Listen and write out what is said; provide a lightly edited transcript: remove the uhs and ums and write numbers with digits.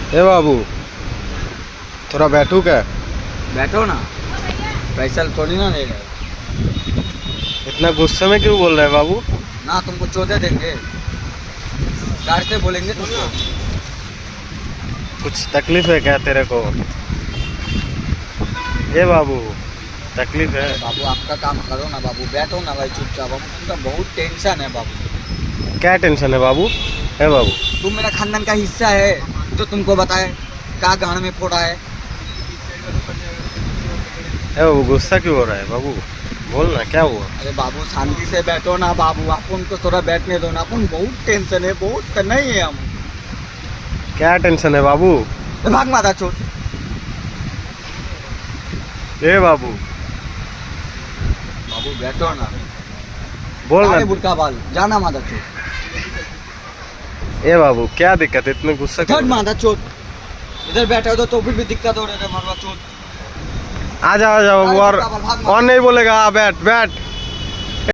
ए बाबू थोड़ा बैठू क्या? बैठो ना, पैसा थोड़ी ना दे रहे। इतना गुस्से में क्यों बोल रहे हैं बाबू? ना तुमको चौदह देंगे, कार से बोलेंगे तुमको। कुछ तकलीफ है क्या तेरे को? ए बाबू तकलीफ है? बाबू आपका काम करो ना बाबू, बैठो ना भाई चुपचाप। हमको बहुत टेंशन है बाबू। क्या टेंशन है बाबू? है बाबू तुम मेरा खानदान का हिस्सा है, तो तुमको बताए क्या गाड़ में फोड़ा है। बाबू गुस्सा क्यों हो रहा है बाबू? बोल ना क्या हुआ? अरे बाबू शांति से बैठो ना बाबू, आप उनको थोड़ा बैठने दो ना। अपन बहुत टेंशन है, बहुत नहीं है हम। क्या टेंशन है बाबू? भाग माता चोट। ए बाबू बाबू बैठो ना, बोल ना। बुरका बाल जाना माता चोट। ए बाबू क्या दिक्कत है? इतने गुस्सा क्यों? माता चोट, इधर बैठे हो तो फिर भी दिक्कत हो रही है। मरवा चोट। आ जाओ अरे और बुरका बाल, भाग और नहीं बोलेगा। बैठ बैठ